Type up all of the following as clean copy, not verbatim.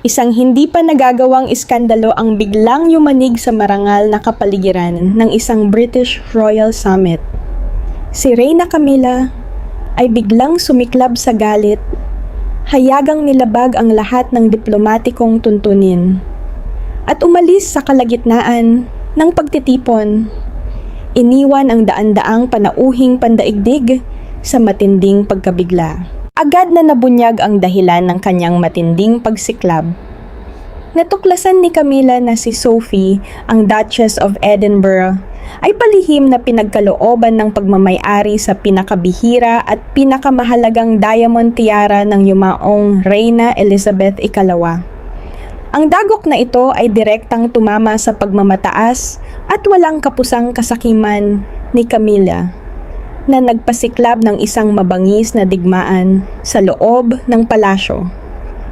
Isang hindi pa nagagawang iskandalo ang biglang yumanig sa marangal na kapaligiran ng isang British Royal Summit. Si Reyna Camilla ay biglang sumiklab sa galit, hayagang nilabag ang lahat ng diplomatikong tuntunin, at umalis sa kalagitnaan ng pagtitipon. Iniwan ang daan-daang panauhing pandaigdig sa matinding pagkabigla. Agad na nabunyag ang dahilan ng kanyang matinding pagsiklab. Natuklasan ni Camilla na si Sophie, ang Duchess of Edinburgh, ay palihim na pinagkalooban ng pagmamay-ari sa pinakabihira at pinakamahalagang diamond tiara ng yumaong Reyna Elizabeth II. Ang dagok na ito ay direktang tumama sa pagmamataas at walang kapusang kasakiman ni Camilla, na nagpasiklab ng isang mabangis na digmaan sa loob ng palasyo,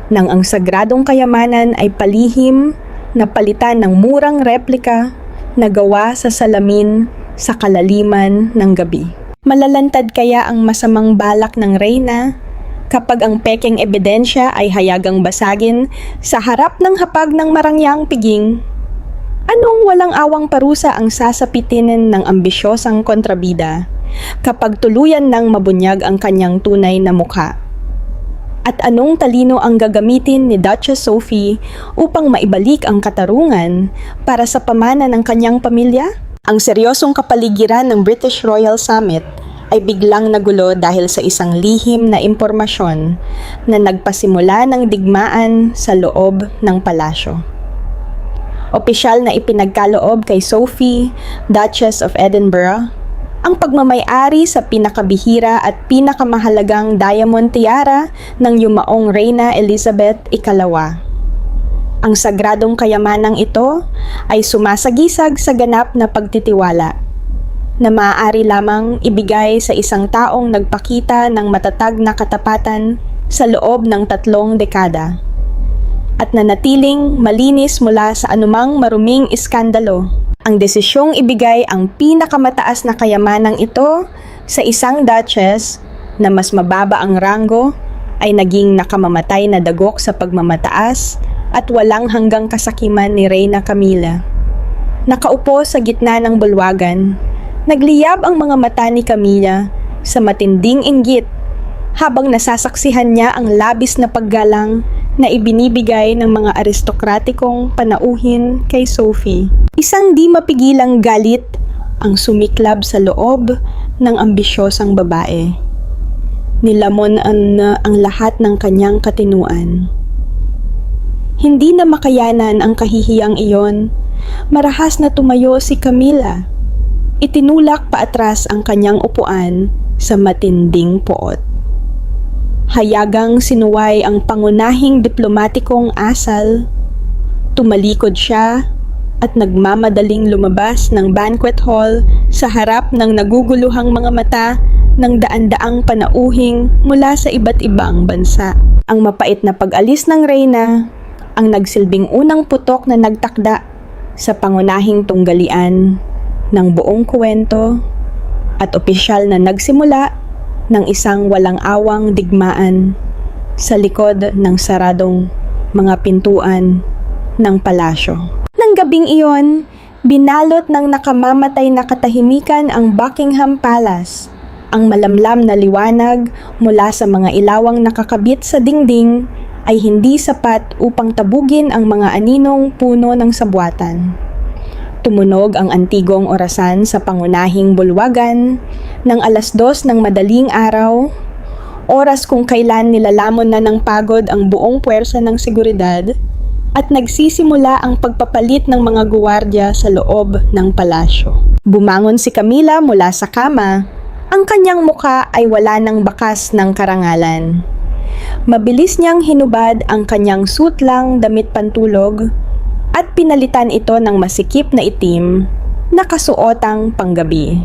nang ang sagradong kayamanan ay palihim na palitan ng murang replika na gawa sa salamin sa kalaliman ng gabi. Malalantad kaya ang masamang balak ng Reyna kapag ang pekeng ebidensya ay hayagang basagin sa harap ng hapag ng marangyang piging? Anong walang awang parusa ang sasapitin ng ambisyosang kontrabida kapag tuluyan nang mabunyag ang kanyang tunay na mukha? At anong talino ang gagamitin ni Duchess Sophie upang maibalik ang katarungan para sa pamana ng kanyang pamilya? Ang seryosong kapaligiran ng British Royal Summit ay biglang nagulo dahil sa isang lihim na impormasyon na nagpasimula ng digmaan sa loob ng palasyo. Opisyal na ipinagkaloob kay Sophie, Duchess of Edinburgh, ang pagmamay-ari sa pinakabihira at pinakamahalagang diamond tiara ng yumaong Reyna Elizabeth II. Ang sagradong kayamanang ito ay sumasagisag sa ganap na pagtitiwala, na maaari lamang ibigay sa isang taong nagpakita ng matatag na katapatan sa loob ng 3 dekada, at nanatiling malinis mula sa anumang maruming iskandalo. Ang desisyong ibigay ang pinakamataas na kayamanang ito sa isang duchess na mas mababa ang ranggo ay naging nakamamatay na dagok sa pagmamataas at walang hanggang kasakiman ni Reyna Camilla. Nakaupo sa gitna ng bulwagan, nagliyab ang mga mata ni Camilla sa matinding inggit habang nasasaksihan niya ang labis na paggalang na ibinibigay ng mga aristokratikong panauhin kay Sophie. Isang di mapigilang galit ang sumiklab sa loob ng ambisyosang babae. Nilamonan na ang lahat ng kanyang katinuan. Hindi na makayanan ang kahihiyang iyon, marahas na tumayo si Camilla. Itinulak paatras ang kanyang upuan sa matinding poot. Hayagang sinuway ang pangunahing diplomatikong asal. Tumalikod siya at nagmamadaling lumabas ng banquet hall sa harap ng naguguluhang mga mata ng daan-daang panauhing mula sa iba't ibang bansa. Ang mapait na pag-alis ng Reyna ang nagsilbing unang putok na nagtakda sa pangunahing tunggalian ng buong kwento at opisyal na nagsimula ng isang walang awang digmaan sa likod ng saradong mga pintuan ng palasyo. Nang gabing iyon, binalot ng nakamamatay na katahimikan ang Buckingham Palace. Ang malamlam na liwanag mula sa mga ilawang nakakabit sa dingding ay hindi sapat upang tabugin ang mga aninong puno ng sabwatan. Tumunog ang antigong orasan sa pangunahing bulwagan ng 2:00 ng madaling araw, oras kung kailan nilalamon na ng pagod ang buong puwersa ng seguridad, at nagsisimula ang pagpapalit ng mga guwardiya sa loob ng palasyo. Bumangon si Camilla mula sa kama. Ang kanyang mukha ay wala ng bakas ng karangalan. Mabilis niyang hinubad ang kanyang sutlang damit pantulog at pinalitan ito ng masikip na itim na kasuotang panggabi,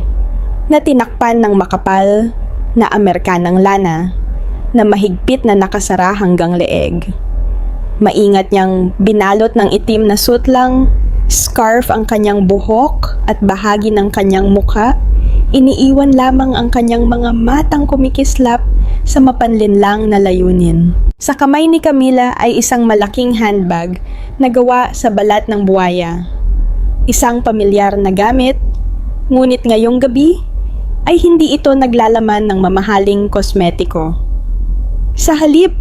na tinakpan ng makapal na Amerikanang lana na mahigpit na nakasara hanggang leeg. Maingat niyang binalot ng itim na sutlang, scarf ang kanyang buhok at bahagi ng kanyang mukha. Iniiwan lamang ang kanyang mga matang kumikislap sa mapanlinlang na layunin. Sa kamay ni Camila ay isang malaking handbag na gawa sa balat ng buwaya. Isang pamilyar na gamit, ngunit ngayong gabi ay hindi ito naglalaman ng mamahaling kosmetiko. Sa halip,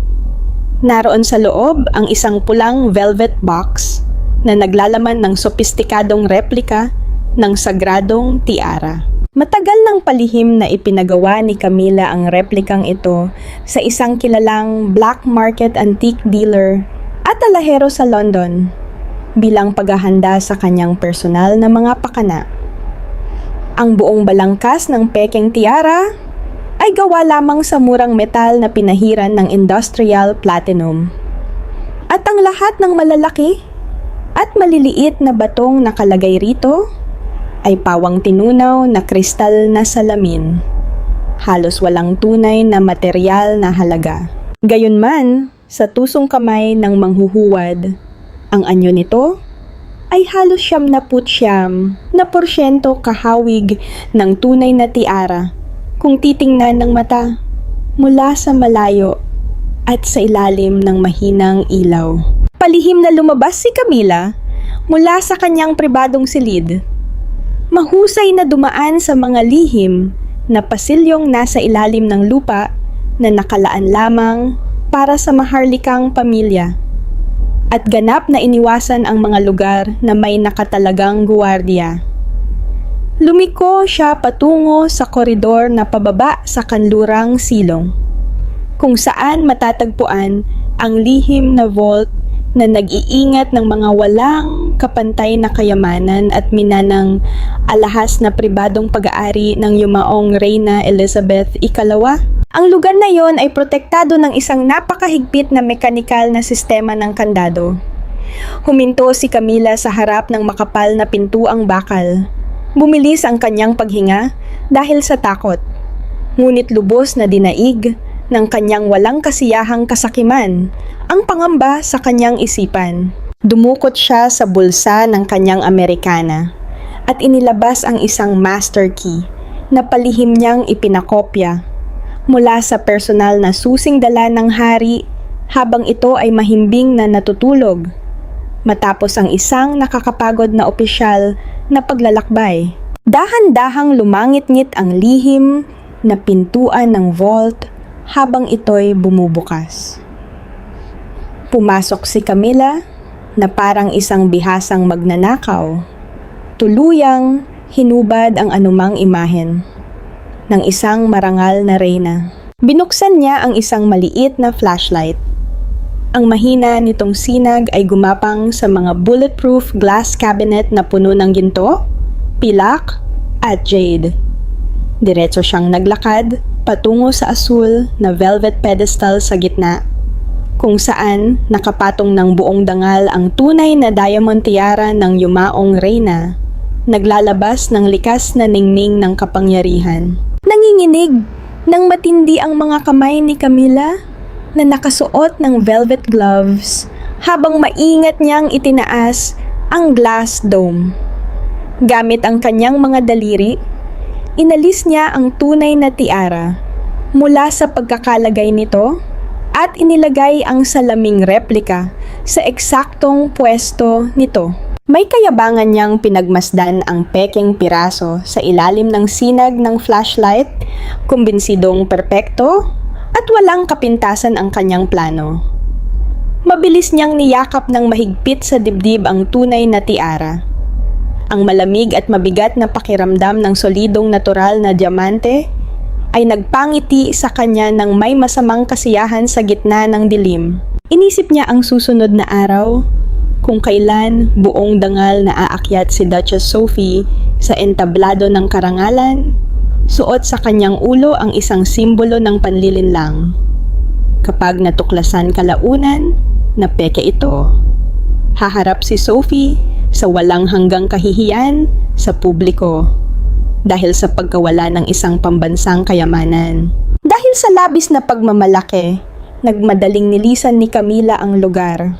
naroon sa loob ang isang pulang velvet box na naglalaman ng sopistikadong replika ng sagradong tiara. Matagal nang palihim na ipinagawa ni Camila ang replikang ito sa isang kilalang black market antique dealer at alahero sa London bilang paghahanda sa kanyang personal na mga pakana. Ang buong balangkas ng pekeng tiara ay gawa lamang sa murang metal na pinahiran ng industrial platinum. At ang lahat ng malalaki at maliliit na batong nakalagay rito ay pawang tinunaw na kristal na salamin. Halos walang tunay na material na halaga. Gayunman, sa tusong kamay ng manghuhuwad, ang anyo nito ay halos 99% kahawig ng tunay na tiara kung titingnan ng mata mula sa malayo at sa ilalim ng mahinang ilaw. Palihim na lumabas si Camila mula sa kanyang pribadong silid. Mahusay na dumaan sa mga lihim na pasilyong nasa ilalim ng lupa na nakalaan lamang para sa maharlikang pamilya. At ganap na iniwasan ang mga lugar na may nakatalagang guwardiya. Lumiko siya patungo sa koridor na pababa sa kanlurang silong, kung saan matatagpuan ang lihim na vault na nag-iingat ng mga walang kapantay na kayamanan at minanang alahas na pribadong pag-aari ng yumaong Reyna Elizabeth II. Ang lugar na yon ay protektado ng isang napakahigpit na mekanikal na sistema ng kandado. Huminto si Camila sa harap ng makapal na pintuang bakal. Bumilis ang kanyang paghinga dahil sa takot, ngunit lubos na dinaig ng kanyang walang kasiyahang kasakiman ang pangamba sa kanyang isipan. Dumukot siya sa bulsa ng kanyang Amerikana at inilabas ang isang master key na palihim niyang ipinakopya mula sa personal na susing dala ng hari habang ito ay mahimbing na natutulog matapos ang isang nakakapagod na opisyal na paglalakbay. Dahan-dahang lumangit-ngit ang lihim na pintuan ng vault habang ito'y bumubukas. Pumasok si Camila na parang isang bihasang magnanakaw. Tuluyang hinubad ang anumang imahen ng isang marangal na reyna. Binuksan niya ang isang maliit na flashlight. Ang mahina nitong sinag ay gumapang sa mga bulletproof glass cabinet na puno ng ginto, pilak, at jade. Diretso siyang naglakad patungo sa asul na velvet pedestal sa gitna, kung saan nakapatong ng buong dangal ang tunay na diamond tiara ng yumaong reyna, naglalabas ng likas na ningning ng kapangyarihan. Nanginginig nang matindi ang mga kamay ni Camila na nakasuot ng velvet gloves habang maingat niyang itinaas ang glass dome. Gamit ang kanyang mga daliri, inalis niya ang tunay na tiara mula sa pagkakalagay nito at inilagay ang salaming replika sa eksaktong pwesto nito. May kayabangan niyang pinagmasdan ang pekeng piraso sa ilalim ng sinag ng flashlight, kumbinsidong perpekto at walang kapintasan ang kanyang plano. Mabilis niyang niyakap ng mahigpit sa dibdib ang tunay na tiara. Ang malamig at mabigat na pakiramdam ng solidong natural na diamante ay nagpangiti sa kanya ng may masamang kasiyahan sa gitna ng dilim. Inisip niya ang susunod na araw, kung kailan buong dangal na aakyat si Duchess Sophie sa entablado ng karangalan, suot sa kanyang ulo ang isang simbolo ng panlilinlang. Kapag natuklasan kalaunan na peke ito, haharap si Sophie sa walang hanggang kahihiyan sa publiko dahil sa pagkawala ng isang pambansang kayamanan. Dahil sa labis na pagmamalaki, nagmadaling nilisan ni Camila ang lugar.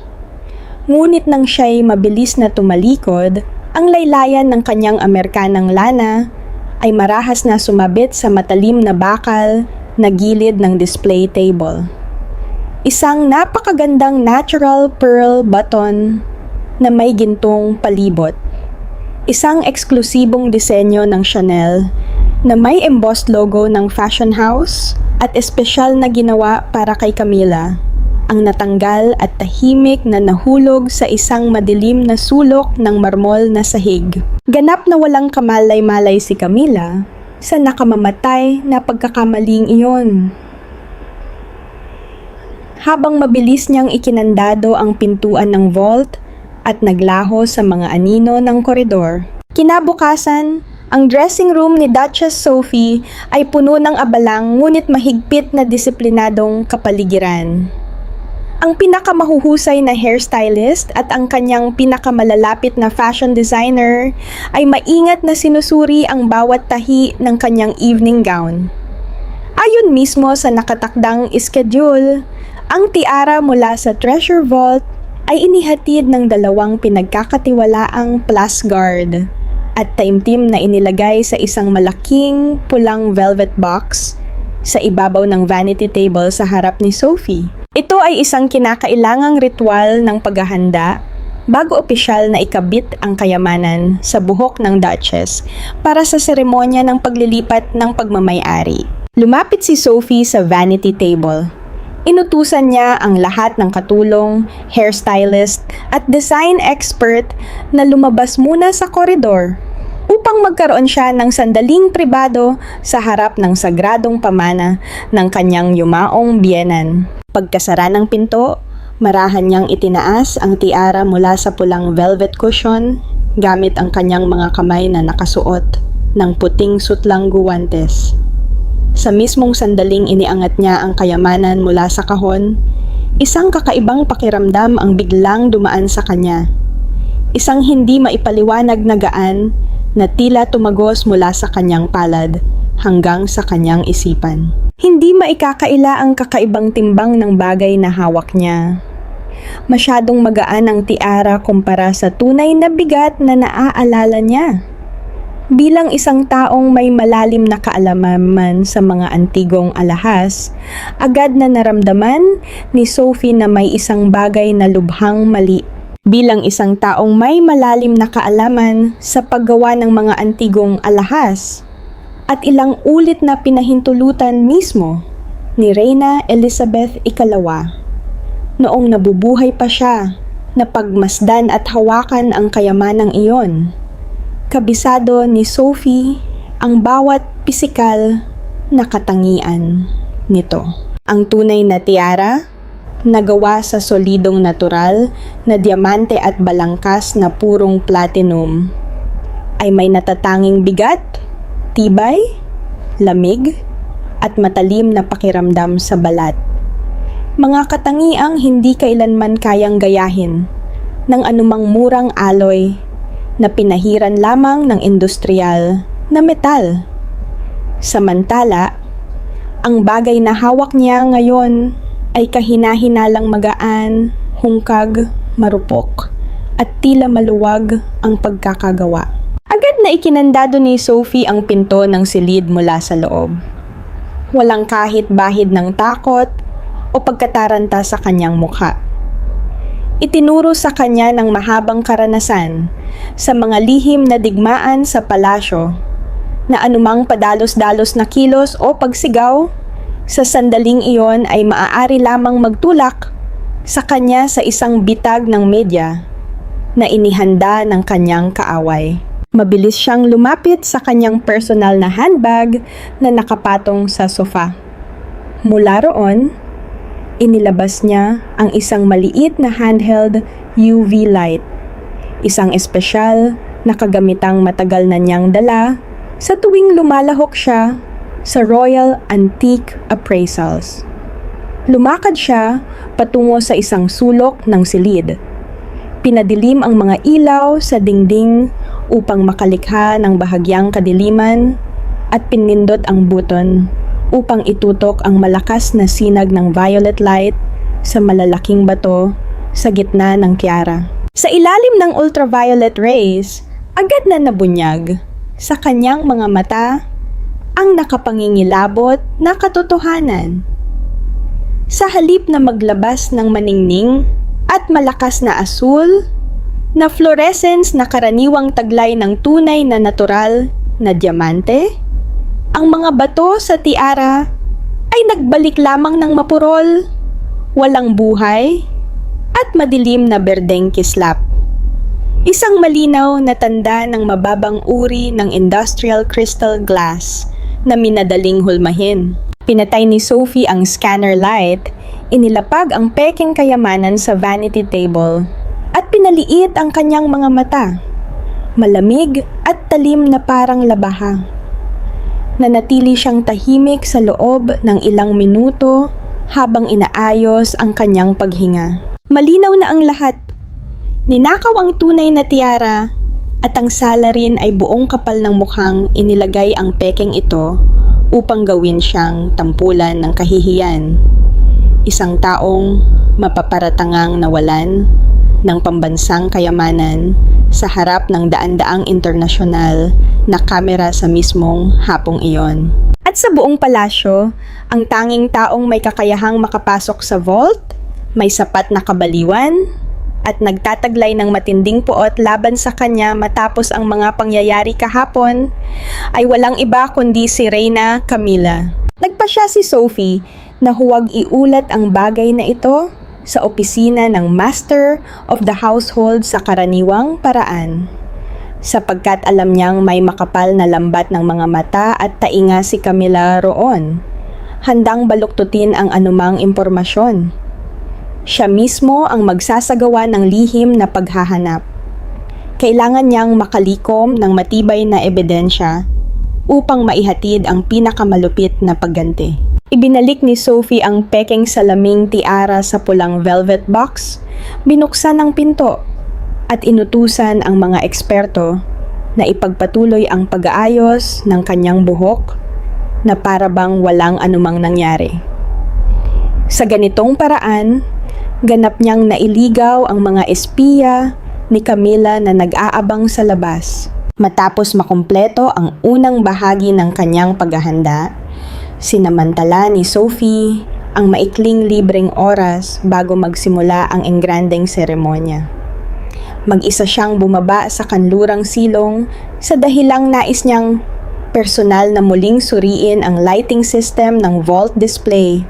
Ngunit nang siya'y mabilis na tumalikod, ang laylayan ng kanyang Amerikanang lana ay marahas na sumabit sa matalim na bakal na gilid ng display table. Isang napakagandang natural pearl button na may gintong palibot. Isang eksklusibong disenyo ng Chanel na may embossed logo ng fashion house at espesyal na ginawa para kay Camila, ang natanggal at tahimik na nahulog sa isang madilim na sulok ng marmol na sahig. Ganap na walang kamalay-malay si Camila sa nakamamatay na pagkakamaling iyon. Habang mabilis niyang ikinandado ang pintuan ng vault at naglaho sa mga anino ng koridor. Kinabukasan, ang dressing room ni Duchess Sophie ay puno ng abalang ngunit mahigpit na disiplinadong kapaligiran. Ang pinakamahuhusay na hairstylist at ang kanyang pinakamalalapit na fashion designer ay maingat na sinusuri ang bawat tahi ng kanyang evening gown. Ayon mismo sa nakatakdang schedule, ang tiara mula sa Treasure Vault ay inihatid ng dalawang pinagkakatiwalaang plus guard at taimtim na inilagay sa isang malaking pulang velvet box sa ibabaw ng vanity table sa harap ni Sophie. Ito ay isang kinakailangang ritual ng paghahanda bago opisyal na ikabit ang kayamanan sa buhok ng Duchess para sa seremonya ng paglilipat ng pagmamay-ari. Lumapit si Sophie sa vanity table. Inutusan niya ang lahat ng katulong, hairstylist at design expert na lumabas muna sa koridor upang magkaroon siya ng sandaling pribado sa harap ng sagradong pamana ng kanyang yumaong biyenan. Pagkasara ng pinto, marahan niyang itinaas ang tiara mula sa pulang velvet cushion gamit ang kanyang mga kamay na nakasuot ng puting sutlang guwantes. Sa mismong sandaling iniangat niya ang kayamanan mula sa kahon, isang kakaibang pakiramdam ang biglang dumaan sa kanya. Isang hindi maipaliwanag na gaan na tila tumagos mula sa kanyang palad hanggang sa kanyang isipan. Hindi maikakaila ang kakaibang timbang ng bagay na hawak niya. Masyadong magaan ang tiara kumpara sa tunay na bigat na naaalala niya. Bilang isang taong may malalim na kaalaman sa mga antigong alahas, agad na naramdaman ni Sophie na may isang bagay na lubhang mali. Bilang isang taong may malalim na kaalaman sa paggawa ng mga antigong alahas at ilang ulit na pinahintulutan mismo ni Reyna Elizabeth II. Noong nabubuhay pa siya, napagmasdan at hawakan ang kayamanang iyon. Kabisado ni Sophie ang bawat pisikal na katangian nito. Ang tunay na tiara, nagawa sa solidong natural na diamante at balangkas na purong platinum, ay may natatanging bigat, tibay, lamig, at matalim na pakiramdam sa balat. Mga katangiang hindi kailanman kayang gayahin ng anumang murang alloy na pinahiran lamang ng industrial na metal. Samantala, ang bagay na hawak niya ngayon ay kahina-hinalang magaan, hungkag, marupok, at tila maluwag ang pagkakagawa. Agad na ikinandado ni Sophie ang pinto ng silid mula sa loob. Walang kahit bahid ng takot o pagkataranta sa kanyang mukha. Itinuro sa kanya ng mahabang karanasan sa mga lihim na digmaan sa palasyo na anumang padalos-dalos na kilos o pagsigaw sa sandaling iyon ay maaari lamang magtulak sa kanya sa isang bitag ng medya na inihanda ng kanyang kaaway. Mabilis siyang lumapit sa kanyang personal na handbag na nakapatong sa sofa. Mula roon, inilabas niya ang isang maliit na handheld UV light, isang espesyal na kagamitang matagal na niyang dala sa tuwing lumalahok siya sa Royal Antique Appraisals. Lumakad siya patungo sa isang sulok ng silid. Pinadilim ang mga ilaw sa dingding upang makalikha ng bahagyang kadiliman at pinindot ang buton upang itutok ang malakas na sinag ng violet light sa malalaking bato sa gitna ng tiara. Sa ilalim ng ultraviolet rays, agad na nabunyag sa kanyang mga mata ang nakapangingilabot na katotohanan. Sa halip na maglabas ng maningning at malakas na asul, na fluorescence na karaniwang taglay ng tunay na natural na diamante, ang mga bato sa tiara ay nagbalik lamang ng mapurol, walang buhay, at madilim na berdeng kislap. Isang malinaw na tanda ng mababang uri ng industrial crystal glass na minadaling hulmahin. Pinatay ni Sophie ang scanner light, inilapag ang pekeng kayamanan sa vanity table, at pinaliit ang kanyang mga mata, malamig at talim na parang labaha. Nanatili siyang tahimik sa loob ng ilang minuto habang inaayos ang kanyang paghinga. Malinaw na ang lahat. Ninakaw ang tunay na tiara at ang salarin ay buong kapal ng mukhang inilagay ang pekeng ito upang gawin siyang tampulan ng kahihiyan. Isang taong mapaparatangang nawalan ng pambansang kayamanan sa harap ng daan-daang internasyonal na kamera sa mismong hapong iyon. At sa buong palasyo, ang tanging taong may kakayahang makapasok sa vault, may sapat na kabaliwan, at nagtataglay ng matinding puot laban sa kanya matapos ang mga pangyayari kahapon, ay walang iba kundi si Reyna Camilla. Nagpasya si Sophie na huwag iulat ang bagay na ito sa opisina ng Master of the Household sa karaniwang paraan, sapagkat alam niyang may makapal na lambat ng mga mata at tainga si Camilla roon, handang baluktutin ang anumang impormasyon. Siya mismo ang magsasagawa ng lihim na paghahanap. Kailangan niyang makalikom ng matibay na ebidensya upang maihatid ang pinakamalupit na pagganti. Ibinalik ni Sophie ang pekeng salaming tiara sa pulang velvet box, binuksan ang pinto, at inutusan ang mga eksperto na ipagpatuloy ang pag-aayos ng kanyang buhok na para bang walang anumang nangyari. Sa ganitong paraan, ganap niyang nailigaw ang mga espiya ni Camilla na nag-aabang sa labas. Matapos makumpleto ang unang bahagi ng kanyang paghahanda, sinamantala ni Sophie ang maikling libreng oras bago magsimula ang engrandeng seremonya. Mag-isa siyang bumaba sa kanlurang silong sa dahilang nais niyang personal na muling suriin ang lighting system ng vault display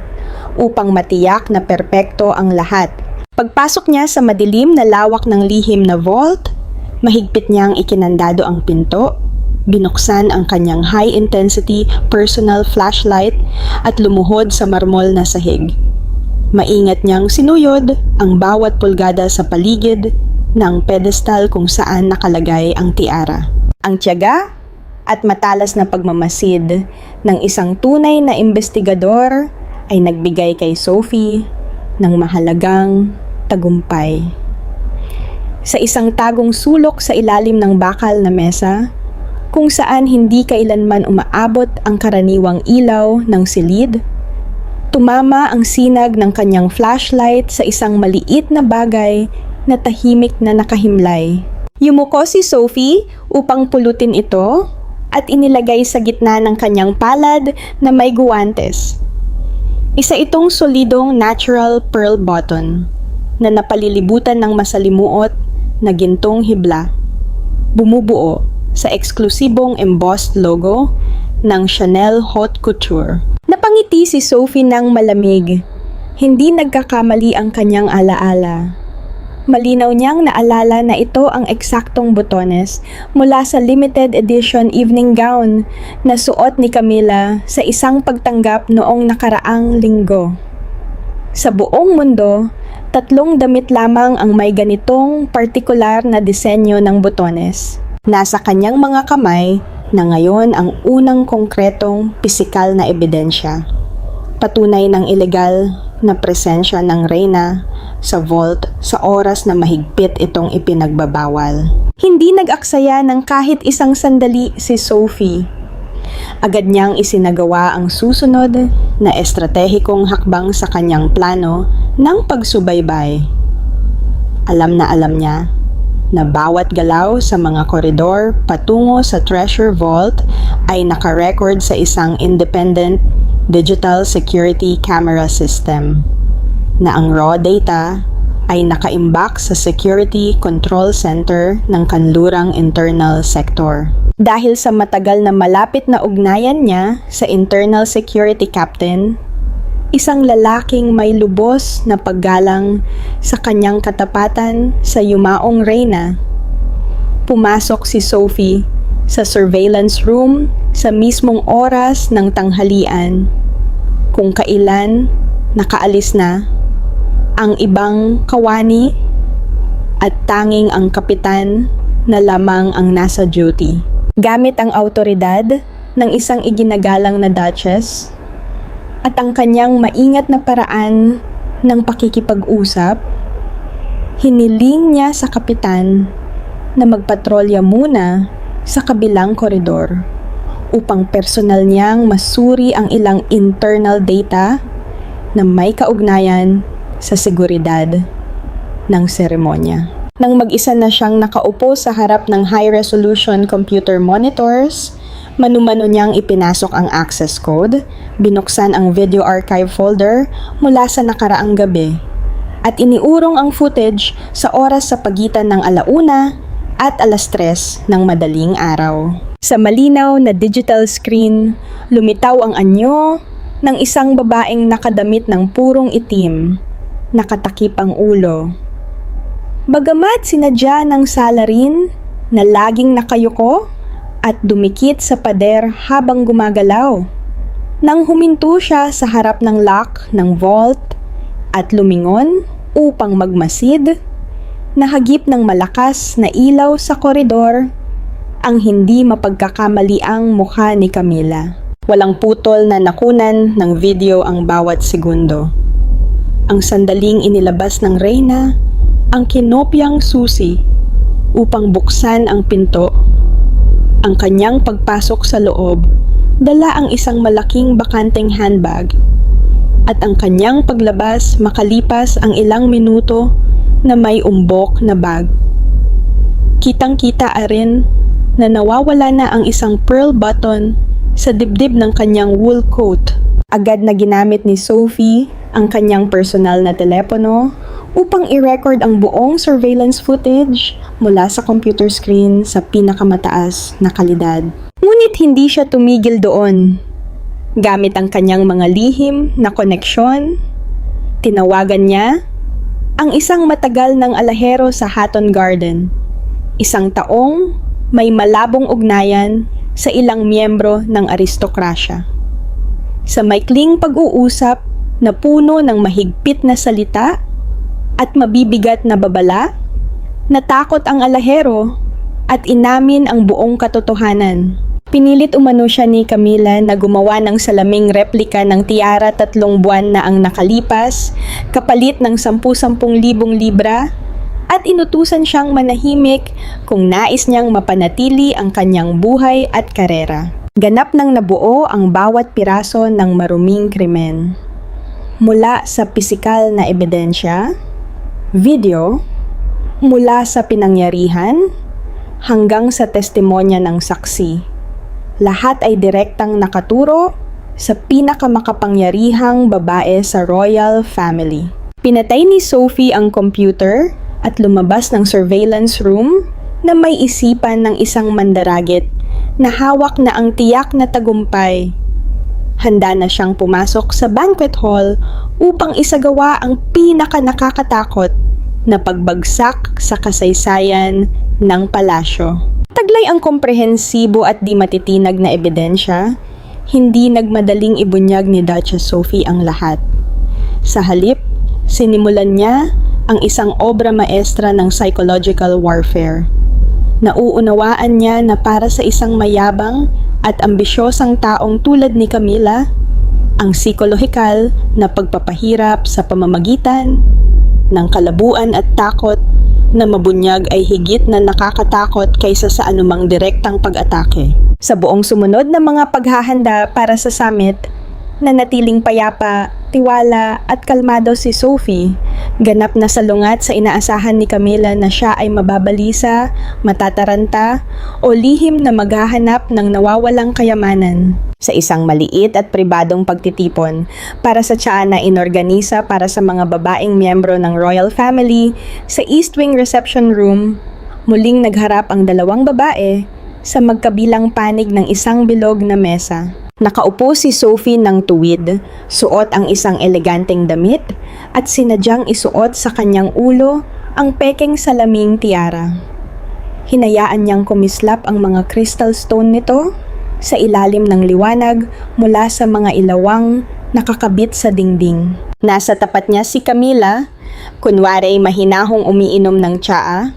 upang matiyak na perpekto ang lahat. Pagpasok niya sa madilim na lawak ng lihim na vault, mahigpit niyang ikinandado ang pinto, binuksan ang kanyang high-intensity personal flashlight at lumuhod sa marmol na sahig. Maingat niyang sinuyod ang bawat pulgada sa paligid ng pedestal kung saan nakalagay ang tiara. Ang tiyaga at matalas na pagmamasid ng isang tunay na investigador ay nagbigay kay Sophie ng mahalagang tagumpay. Sa isang tagong sulok sa ilalim ng bakal na mesa, kung saan hindi kailanman umaabot ang karaniwang ilaw ng silid, tumama ang sinag ng kanyang flashlight sa isang maliit na bagay na tahimik na nakahimlay. Yumuko si Sophie upang pulutin ito at inilagay sa gitna ng kanyang palad na may guwantes. Isa itong solidong natural pearl button na napalilibutan ng masalimuot na gintong hibla, bumubuo sa eksklusibong embossed logo ng Chanel Haute Couture. Napangiti si Sophie ng malamig. Hindi nagkakamali ang kanyang alaala. Malinaw niyang naalala na ito ang eksaktong botones mula sa limited edition evening gown na suot ni Camilla sa isang pagtanggap noong nakaraang linggo. Sa buong mundo, 3 damit lamang ang may ganitong partikular na disenyo ng botones. Nasa kanyang mga kamay na ngayon ang unang konkretong pisikal na ebidensya. Patunay ng ilegal na presensya ng Reyna sa vault sa oras na mahigpit itong ipinagbabawal. Hindi nag-aksaya ng kahit isang sandali si Sophie. Agad niyang isinagawa ang susunod na estratehikong hakbang sa kanyang plano ng pagsubaybay. Alam na alam niya na bawat galaw sa mga koridor patungo sa Treasure Vault ay nakarecord sa isang independent digital security camera system, na ang raw data ay nakaimbak sa Security Control Center ng kanlurang internal sector. Dahil sa matagal na malapit na ugnayan niya sa internal security captain, isang lalaking may lubos na paggalang sa kanyang katapatan sa yumaong Reyna, pumasok si Sophie sa surveillance room sa mismong oras ng tanghalian, kung kailan nakaalis na ang ibang kawani at tanging ang kapitan na lamang ang nasa duty. Gamit ang autoridad ng isang iginagalang na Duchess at ang kanyang maingat na paraan ng pakikipag-usap, hiniling niya sa kapitan na magpatrolya muna sa kabilang koridor upang personal niyang masuri ang ilang internal data na may kaugnayan sa seguridad ng seremonya. Nang mag-isa na siyang nakaupo sa harap ng high-resolution computer monitors, manumano niyang ipinasok ang access code, binuksan ang video archive folder mula sa nakaraang gabi, at iniurong ang footage sa oras sa pagitan ng 1:00 at 3:00 ng madaling araw. Sa malinaw na digital screen, lumitaw ang anyo ng isang babaeng nakadamit ng purong itim, nakatakip ang ulo. Bagamat sinadya ng salarin na laging nakayuko at dumikit sa pader habang gumagalaw, nang huminto siya sa harap ng lock ng vault at lumingon upang magmasid, nahagip ng malakas na ilaw sa koridor ang hindi mapagkakamaliang mukha ni Camila. Walang putol na nakunan ng video ang bawat segundo. Ang sandaling inilabas ng Reyna ang kinopyang susi upang buksan ang pinto. Ang kanyang pagpasok sa loob, dala ang isang malaking bakanteng handbag, at ang kanyang paglabas makalipas ang ilang minuto na may umbok na bag. Kitang-kita rin na nawawala na ang isang pearl button sa dibdib ng kanyang wool coat. Agad na ginamit ni Sophie ang kanyang personal na telepono upang i-record ang buong surveillance footage mula sa computer screen sa pinakamataas na kalidad. Ngunit hindi siya tumigil doon. Gamit ang kanyang mga lihim na koneksyon, tinawagan niya ang isang matagal ng alahero sa Hatton Garden, isang taong may malabong ugnayan sa ilang miyembro ng aristokrasya. Sa maikling pag-uusap na puno ng mahigpit na salita at mabibigat na babala, natakot ang alahero at inamin ang buong katotohanan. Pinilit umano siya ni Camila na gumawa ng salaming replika ng tiara 3 buwan na ang nakalipas, kapalit ng 10,000 libra, at inutusan siyang manahimik kung nais niyang mapanatili ang kanyang buhay at karera. Ganap nang nabuo ang bawat piraso ng maruming krimen. Mula sa pisikal na ebidensya, video, mula sa pinangyarihan, hanggang sa testimonya ng saksi. Lahat ay direktang nakaturo sa pinakamakapangyarihang babae sa royal family. Pinatay ni Sophie ang computer at lumabas ng surveillance room na may isipan ng isang mandaragit na hawak na ang tiyak na tagumpay. Handa na siyang pumasok sa banquet hall upang isagawa ang pinaka-nakakatakot na pagbagsak sa kasaysayan ng palasyo. Taglay ang komprehensibo at di matitinag na ebidensya, hindi nagmadaling ibunyag ni Duchess Sophie ang lahat. Sa halip, sinimulan niya ang isang obra maestra ng psychological warfare. Nauunawaan niya na para sa isang mayabang at ambisyosang taong tulad ni Camila, ang psikolohikal na pagpapahirap sa pamamagitan ng kalabuan at takot na mabunyag ay higit na nakakatakot kaysa sa anumang direktang pag-atake. Sa buong sumunod na mga paghahanda para sa summit, nanatiling payapa tiwala at kalmado si Sophie. Ganap na salungat sa inaasahan ni Camila na siya ay mababalisa, matataranta, o lihim na maghahanap ng nawawalang kayamanan. Sa isang maliit at pribadong pagtitipon para sa tiyan na inorganisa para sa mga babaeng miyembro ng royal family sa East Wing Reception Room, muling nagharap ang dalawang babae sa magkabilang panig ng isang bilog na mesa. Nakaupo si Sophie ng tuwid, suot ang isang eleganteng damit at sinadyang isuot sa kanyang ulo ang pekeng salaming tiara. Hinayaan niyang kumislap ang mga crystal stone nito sa ilalim ng liwanag mula sa mga ilawang nakakabit sa dingding. Nasa tapat niya si Camila, kunwari mahinahong umiinom ng tsaa,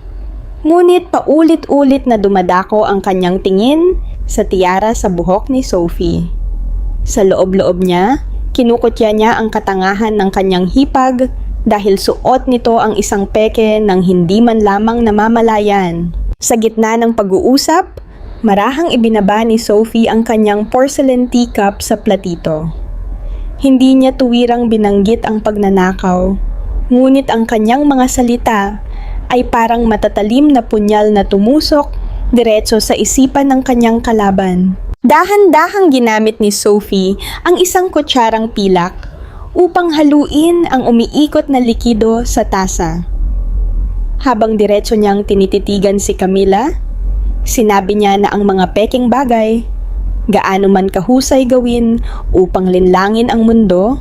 ngunit paulit-ulit na dumadako ang kanyang tingin sa tiara sa buhok ni Sophie. Sa loob-loob niya, kinukutya niya ang katangahan ng kanyang hipag dahil suot nito ang isang peke ng hindi man lamang namamalayan. Sa gitna ng pag-uusap, marahang ibinaba ni Sophie ang kanyang porcelain teacup sa platito. Hindi niya tuwirang binanggit ang pagnanakaw, ngunit ang kanyang mga salita ay parang matatalim na punyal na tumusok diretso sa isipan ng kanyang kalaban. Dahan-dahang ginamit ni Sophie ang isang kutsarang pilak upang haluin ang umiikot na likido sa tasa. Habang diretso niyang tinititigan si Camila, sinabi niya na ang mga pekeng bagay, gaano man kahusay gawin upang linlangin ang mundo,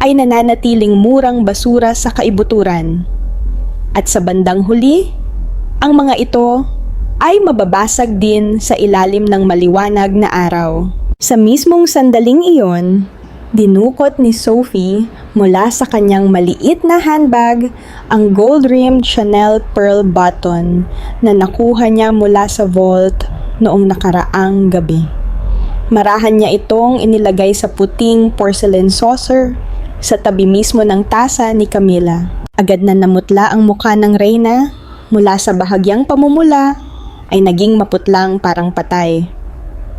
ay nananatiling murang basura sa kaibuturan. At sa bandang huli, ang mga ito ay mababasag din sa ilalim ng maliwanag na araw. Sa mismong sandaling iyon, dinukot ni Sophie mula sa kanyang maliit na handbag ang gold-rimmed Chanel pearl button na nakuha niya mula sa vault noong nakaraang gabi. Marahan niya itong inilagay sa puting porcelain saucer sa tabi mismo ng tasa ni Camila. Agad na namutla ang mukha ng reyna, mula sa bahagyang pamumula ay naging maputlang parang patay,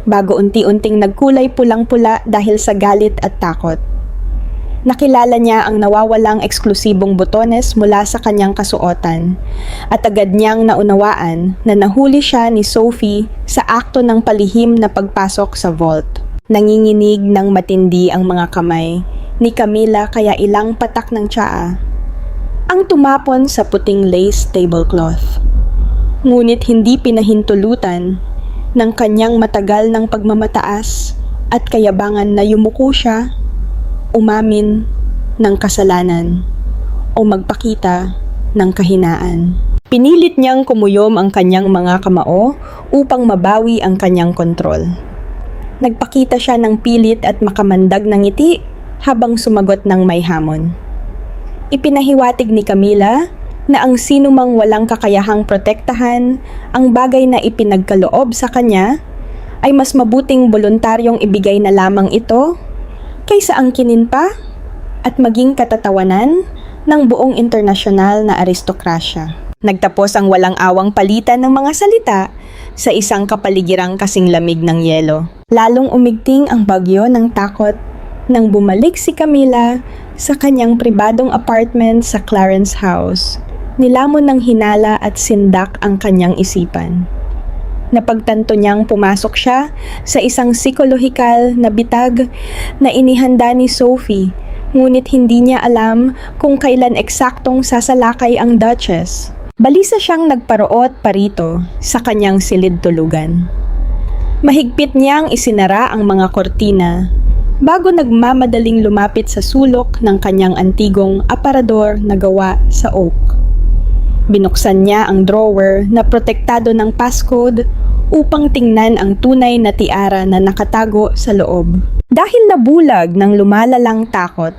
bago unti-unting nagkulay pulang-pula dahil sa galit at takot. Nakilala niya ang nawawalang eksklusibong botones mula sa kanyang kasuotan at agad niyang naunawaan na nahuli siya ni Sophie sa akto ng palihim na pagpasok sa vault. Nanginginig ng matindi ang mga kamay ni Camila kaya ilang patak ng tsaa ang tumapon sa puting lace tablecloth. Ngunit hindi pinahintulutan ng kanyang matagal ng pagmamataas at kayabangan na yumuko siya, umamin ng kasalanan o magpakita ng kahinaan. Pinilit niyang kumuyom ang kanyang mga kamao upang mabawi ang kanyang kontrol. Nagpakita siya ng pilit at makamandag ng ngiti habang sumagot ng may hamon. Ipinahiwatig ni Camila na ang sinumang walang kakayahang protektahan ang bagay na ipinagkaloob sa kanya ay mas mabuting voluntaryong ibigay na lamang ito kaysa angkinin pa at maging katatawanan ng buong internasyonal na aristokrasya. Nagtapos ang walang awang palitan ng mga salita sa isang kapaligirang kasing lamig ng yelo. Lalong umigting ang bagyo ng takot nang bumalik si Camila sa kanyang pribadong apartment sa Clarence House. Nilamon ng hinala at sindak ang kanyang isipan. Napagtanto niyang pumasok siya sa isang psikolohikal na bitag na inihanda ni Sophie, ngunit hindi niya alam kung kailan eksaktong sasalakay ang Duchess. Balisa siyang nagparoot parito sa kanyang silid tulugan. Mahigpit niyang isinara ang mga kortina bago nagmamadaling lumapit sa sulok ng kanyang antigong aparador na gawa sa oak. Binuksan niya ang drawer na protektado ng passcode upang tingnan ang tunay na tiara na nakatago sa loob. Dahil nabulag ng lumalalang takot,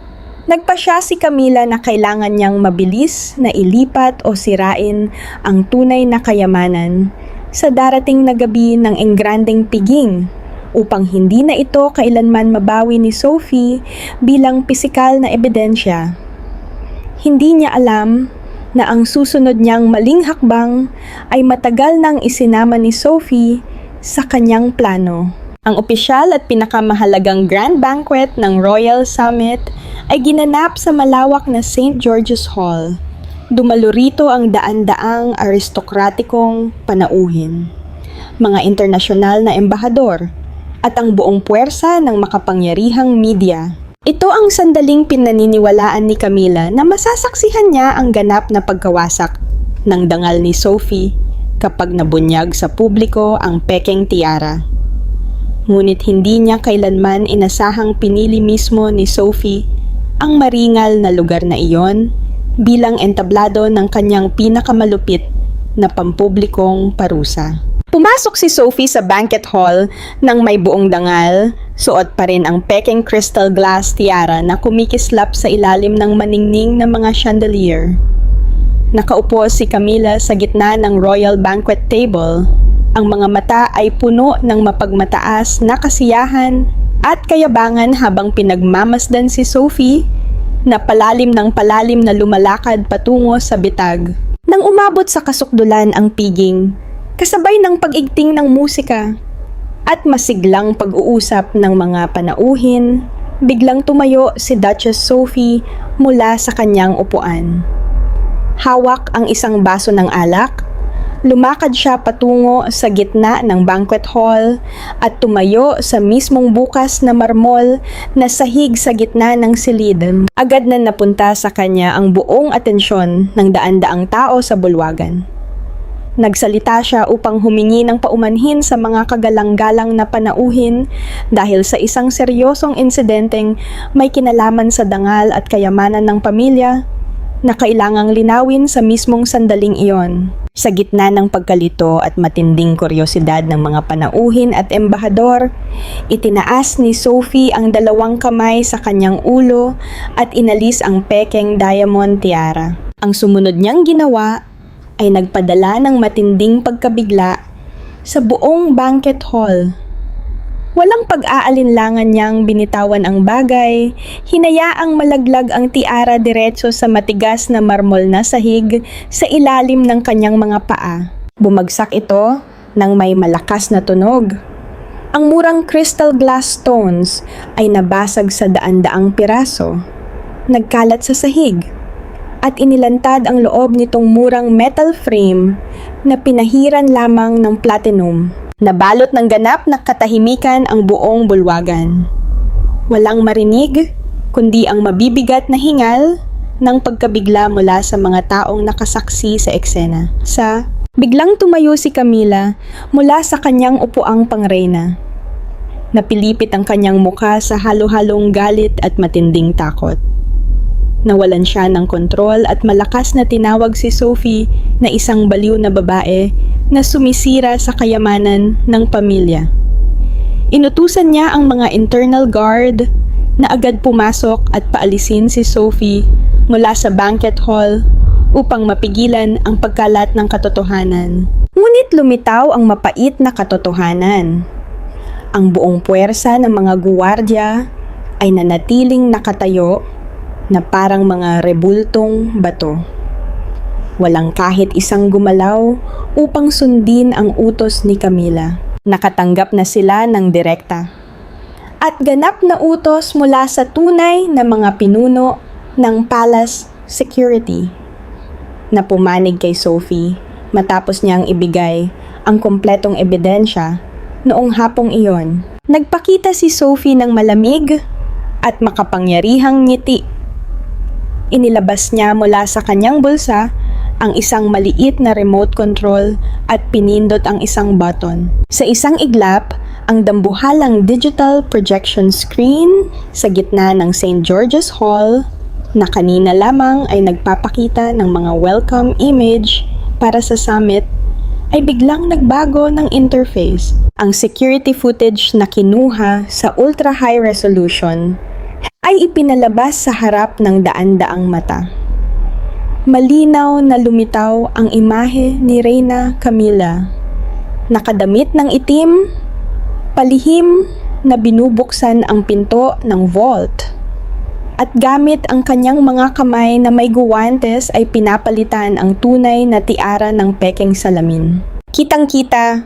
nagpasya si Camila na kailangan niyang mabilis na ilipat o sirain ang tunay na kayamanan sa darating na gabi ng engrandeng piging upang hindi na ito kailanman mabawi ni Sophie bilang pisikal na ebidensya. Hindi niya alam na ang susunod niyang maling hakbang ay matagal nang isinama ni Sophie sa kanyang plano. Ang opisyal at pinakamahalagang grand banquet ng Royal Summit ay ginanap sa malawak na St. George's Hall. Dumalo rito ang daan-daang aristokratikong panauhin, mga internasyonal na embahador, at ang buong puwersa ng makapangyarihang media. Ito ang sandaling pinaniniwalaan ni Camila na masasaksihan niya ang ganap na pagkawasak ng dangal ni Sophie kapag nabunyag sa publiko ang pekeng tiara. Ngunit hindi niya kailanman inasahang pinili mismo ni Sophie ang maringal na lugar na iyon bilang entablado ng kanyang pinakamalupit na pampublikong parusa. Pumasok si Sophie sa banquet hall nang may buong dangal, suot pa rin ang pekeng crystal glass tiara na kumikislap sa ilalim ng maningning na mga chandelier. Nakaupo si Camila sa gitna ng royal banquet table. Ang mga mata ay puno ng mapagmataas na kasiyahan at kayabangan habang pinagmamasdan si Sophie na palalim na lumalakad patungo sa bitag. Nang umabot sa kasukdulan ang piging, kasabay ng pag-igting ng musika at masiglang pag-uusap ng mga panauhin, biglang tumayo si Duchess Sophie mula sa kanyang upuan. Hawak ang isang baso ng alak, lumakad siya patungo sa gitna ng banquet hall at tumayo sa mismong bukas na marmol na sahig sa gitna ng silid. Agad na napunta sa kanya ang buong atensyon ng daan-daang tao sa bulwagan. Nagsalita siya upang humingi ng paumanhin sa mga kagalang-galang na panauhin dahil sa isang seryosong insidenteng may kinalaman sa dangal at kayamanan ng pamilya na kailangang linawin sa mismong sandaling iyon. Sa gitna ng pagkalito at matinding kuryosidad ng mga panauhin at embahador, itinaas ni Sophie ang dalawang kamay sa kanyang ulo at inalis ang pekeng diamond tiara. Ang sumunod niyang ginawa ay nagpadala ng matinding pagkabigla sa buong banquet hall. Walang pag-aalinlangan niyang binitawan ang bagay, hinayaang malaglag ang tiara diretso sa matigas na marmol na sahig sa ilalim ng kanyang mga paa. Bumagsak ito nang may malakas na tunog. Ang murang crystal glass stones ay nabasag sa daan-daang piraso, nagkalat sa sahig, at inilantad ang loob nitong murang metal frame na pinahiran lamang ng platinum. Nabalot ng ganap na katahimikan ang buong bulwagan. Walang marinig, kundi ang mabibigat na hingal ng pagkabigla mula sa mga taong nakasaksi sa eksena. Biglang tumayo si Camila mula sa kanyang upuang pangreyna. Napilipit ang kanyang mukha sa halo-halong galit at matinding takot. Nawalan siya ng kontrol at malakas na tinawag si Sophie na isang baliw na babae na sumisira sa kayamanan ng pamilya. Inutusan niya ang mga internal guard na agad pumasok at paalisin si Sophie mula sa banquet hall upang mapigilan ang pagkalat ng katotohanan. Ngunit lumitaw ang mapait na katotohanan. Ang buong puwersa ng mga guwardiya ay nanatiling nakatayo na parang mga rebultong bato. Walang kahit isang gumalaw upang sundin ang utos ni Camila. Nakatanggap na sila ng direkta at ganap na utos mula sa tunay na mga pinuno ng palace security na pumanig kay Sophie matapos niyang ibigay ang kompletong ebidensya noong hapong iyon. Nagpakita si Sophie ng malamig at makapangyarihang ngiti. Inilabas niya mula sa kanyang bulsa ang isang maliit na remote control at pinindot ang isang button. Sa isang iglap, ang dambuhalang digital projection screen sa gitna ng St. George's Hall na kanina lamang ay nagpapakita ng mga welcome image para sa summit ay biglang nagbago ng interface. Ang security footage na kinuha sa ultra-high resolution ay ipinalabas sa harap ng daan-daang mata. Malinaw na lumitaw ang imahe ni Reyna Camilla. Nakadamit ng itim, palihim na binubuksan ang pinto ng vault. At gamit ang kanyang mga kamay na may guwantes ay pinapalitan ang tunay na tiara ng pekeng salamin. Kitang-kita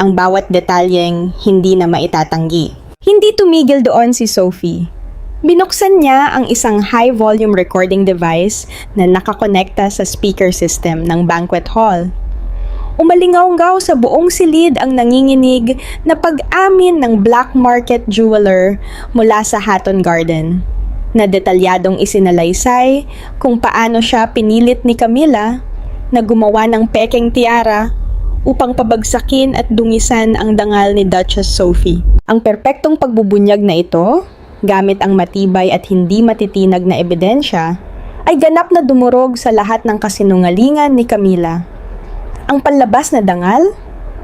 ang bawat detalyeng hindi na maitatanggi. Hindi tumigil doon si Sophie. Binuksan niya ang isang high-volume recording device na nakakonekta sa speaker system ng banquet hall. Umalingaw-ngaw sa buong silid ang nanginginig na pag-amin ng black market jeweler mula sa Hatton Garden, na detalyadong isinalaysay kung paano siya pinilit ni Camilla na gumawa ng pekeng tiara upang pabagsakin at dungisan ang dangal ni Duchess Sophie. Ang perpektong pagbubunyag na ito, gamit ang matibay at hindi matitinag na ebidensya, ay ganap na dumurog sa lahat ng kasinungalingan ni Camilla. Ang panlabas na dangal,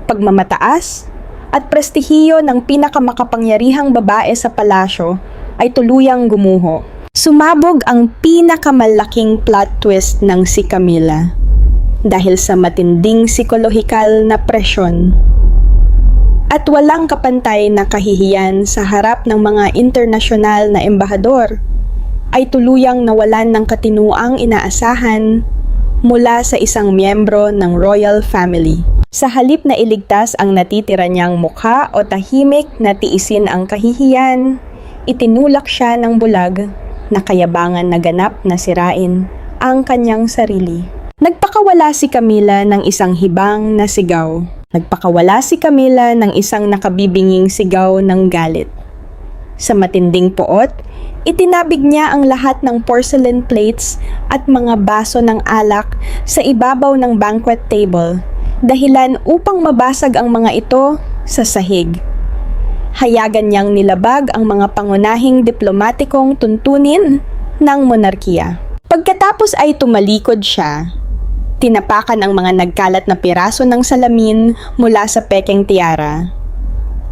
pagmamataas, at prestihiyo ng pinakamakapangyarihang babae sa palasyo ay tuluyang gumuho. Sumabog ang pinakamalaking plot twist ng si Camilla dahil sa matinding psikolohikal na presyon at walang kapantay na kahihiyan sa harap ng mga internasyonal na embahador, ay tuluyang nawalan ng katinuang inaasahan mula sa isang miyembro ng royal family. Sa halip na iligtas ang natitira niyang mukha o tahimik na tiisin ang kahihiyan, itinulak siya ng bulag na kayabangan na ganap na sirain ang kanyang sarili. Nagpakawala si Camilla ng isang hibang na sigaw. Nagpakawala si Camilla ng isang nakabibinging sigaw ng galit. Sa matinding poot, itinabig niya ang lahat ng porcelain plates at mga baso ng alak sa ibabaw ng banquet table, dahilan upang mabasag ang mga ito sa sahig. Hayagan niyang nilabag ang mga pangunahing diplomatikong tuntunin ng monarkiya. Pagkatapos ay tumalikod siya. Tinapakan ang mga nagkalat na piraso ng salamin mula sa pekeng tiara.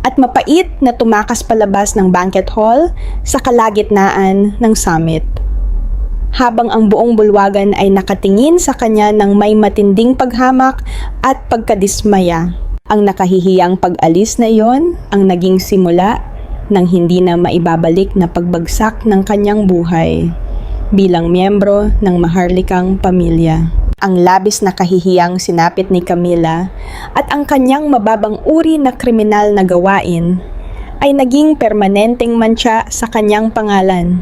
At mapait na tumakas palabas ng banquet hall sa kalagitnaan ng summit. Habang ang buong bulwagan ay nakatingin sa kanya ng may matinding paghamak at pagkadismaya. Ang nakahihiyang pag-alis na iyon ang naging simula ng hindi na maibabalik na pagbagsak ng kanyang buhay bilang miyembro ng maharlikang pamilya. Ang labis na kahihiyang sinapit ni Camilla at ang kanyang mababang uri na kriminal na gawain ay naging permanenteng mantsa sa kanyang pangalan.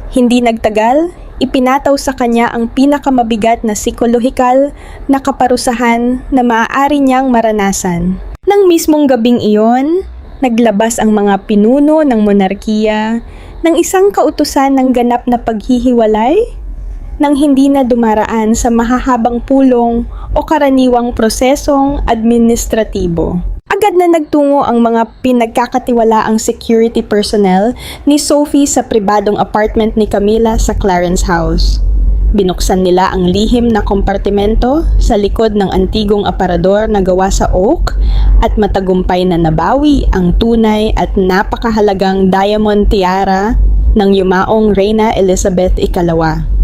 Hindi nagtagal, ipinataw sa kanya ang pinakamabigat na psikolohikal na kaparusahan na maaari niyang maranasan. Nang mismong gabing iyon, naglabas ang mga pinuno ng monarkiya ng isang kautusan ng ganap na paghihiwalay nang hindi na dumaraan sa mahahabang pulong o karaniwang prosesong administratibo. Agad na nagtungo ang mga pinagkakatiwalaang security personnel ni Sophie sa pribadong apartment ni Camilla sa Clarence House. Binuksan nila ang lihim na kompartimento sa likod ng antigong aparador na gawa sa oak at matagumpay na nabawi ang tunay at napakahalagang diamond tiara ng yumaong Reyna Elizabeth II.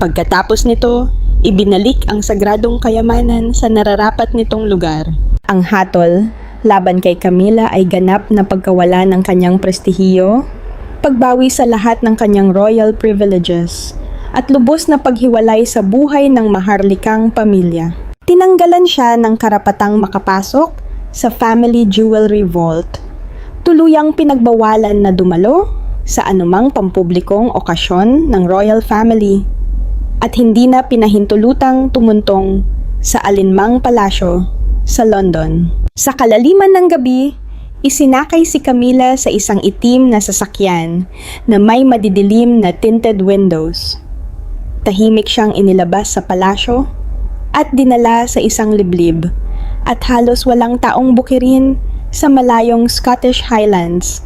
Pagkatapos nito, ibinalik ang sagradong kayamanan sa nararapat nitong lugar. Ang hatol laban kay Camilla ay ganap na pagkawala ng kanyang prestihiyo, pagbawi sa lahat ng kanyang royal privileges, at lubos na paghiwalay sa buhay ng maharlikang pamilya. Tinanggalan siya ng karapatang makapasok sa family jewelry vault. Tuluyang pinagbawalan na dumalo sa anumang pampublikong okasyon ng royal family at hindi na pinahintulutang tumuntong sa alinmang palasyo sa London. Sa kalaliman ng gabi, isinakay si Camilla sa isang itim na sasakyan na may madidilim na tinted windows. Tahimik siyang inilabas sa palasyo at dinala sa isang liblib at halos walang taong bukirin sa malayong Scottish Highlands,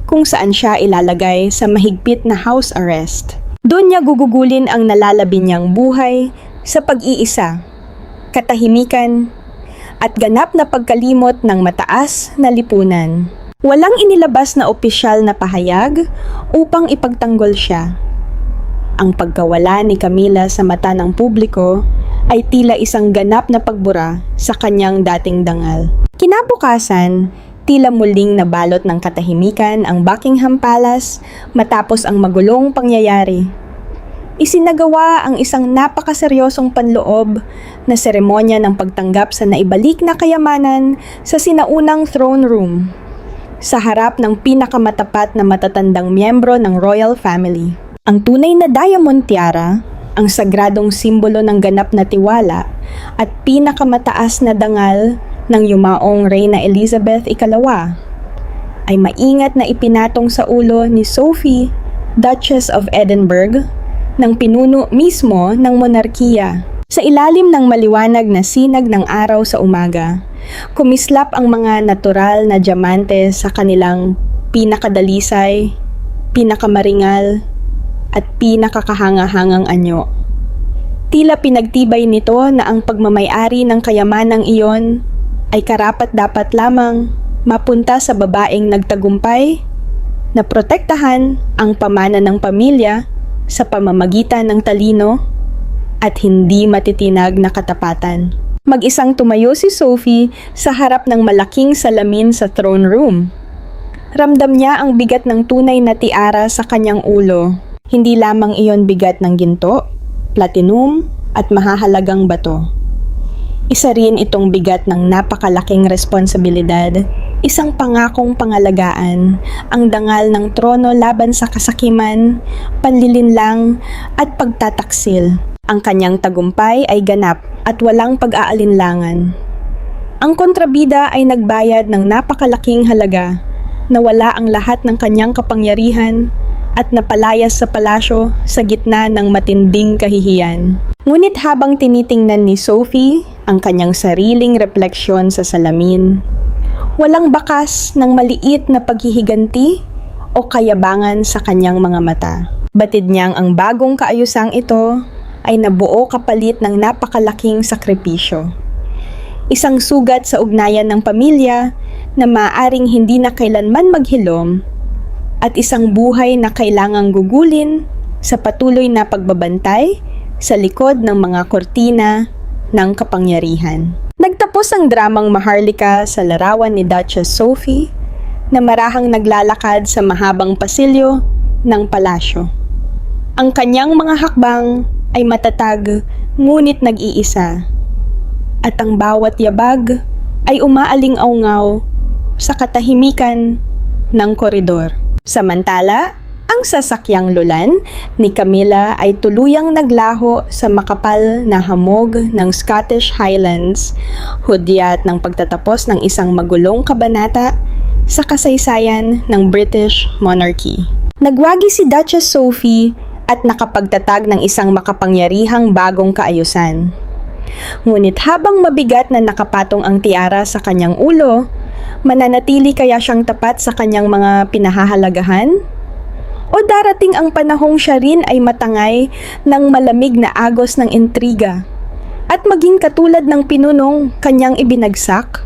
kung saan siya ilalagay sa mahigpit na house arrest. Doon niya gugugulin ang nalalabi niyang buhay sa pag-iisa, katahimikan, at ganap na pagkalimot ng mataas na lipunan. Walang inilabas na opisyal na pahayag upang ipagtanggol siya. Ang pagkawala ni Camilla sa mata ng publiko ay tila isang ganap na pagbura sa kanyang dating dangal. Kinabukasan, tila muling nabalot ng katahimikan ang Buckingham Palace matapos ang magulong pangyayari. Isinagawa ang isang napakaseryosong panloob na seremonya ng pagtanggap sa naibalik na kayamanan sa sinaunang throne room. sa harap ng pinakamatapat na matatandang miyembro ng royal family. Ang tunay na diamond tiara, ang sagradong simbolo ng ganap na tiwala at pinakamataas na dangal ng yumaong Reyna Elizabeth II, ay maingat na ipinatong sa ulo ni Sophie, Duchess of Edinburgh, ng pinuno mismo ng monarkiya. Sa ilalim ng maliwanag na sinag ng araw sa umaga, kumislap ang mga natural na diamante sa kanilang pinakadalisay, pinakamaringal, at pinakakahanga-hangang anyo. Tila pinagtibay nito na ang pagmamayari ng kayamanang iyon ay karapat-dapat lamang mapunta sa babaeng nagtagumpay na protektahan ang pamana ng pamilya sa pamamagitan ng talino at hindi matitinag na katapatan. Mag-isang tumayo si Sophie sa harap ng malaking salamin sa throne room. Ramdam niya ang bigat ng tunay na tiara sa kanyang ulo. Hindi lamang iyon bigat ng ginto, platinum, at mahahalagang bato. Isa rin itong bigat ng napakalaking responsibilidad, isang pangakong pangalagaan, ang dangal ng trono laban sa kasakiman, panlilinlang, at pagtataksil. Ang kanyang tagumpay ay ganap at walang pag-aalinlangan. Ang kontrabida ay nagbayad ng napakalaking halaga, nawala ang lahat ng kanyang kapangyarihan, at napalayas sa palasyo sa gitna ng matinding kahihiyan. Ngunit habang tinitingnan ni Sophie ang kanyang sariling refleksyon sa salamin, walang bakas ng maliit na paghihiganti o kayabangan sa kanyang mga mata. Batid niyang ang bagong kaayusang ito ay nabuo kapalit ng napakalaking sakripisyo. Isang sugat sa ugnayan ng pamilya na maaaring hindi na kailanman maghilom, at isang buhay na kailangang gugulin sa patuloy na pagbabantay sa likod ng mga kortina ng kapangyarihan. Nagtapos ang dramang Maharlika sa larawan ni Duchess Sophie na marahang naglalakad sa mahabang pasilyo ng palasyo. Ang kanyang mga hakbang ay matatag ngunit nag-iisa, at ang bawat yabag ay umaaling-aungaw sa katahimikan ng koridor. Samantala, ang sasakyang lulan ni Camilla ay tuluyang naglaho sa makapal na hamog ng Scottish Highlands, hudyat ng pagtatapos ng isang magulong kabanata sa kasaysayan ng British monarchy. Nagwagi si Duchess Sophie at nakapagtatag ng isang makapangyarihang bagong kaayusan. Ngunit habang mabigat na nakapatong ang tiara sa kanyang ulo, mananatili kaya siyang tapat sa kanyang mga pinahahalagahan? O darating ang panahong siya rin ay matangay ng malamig na agos ng intriga at maging katulad ng pinunong kanyang ibinagsak?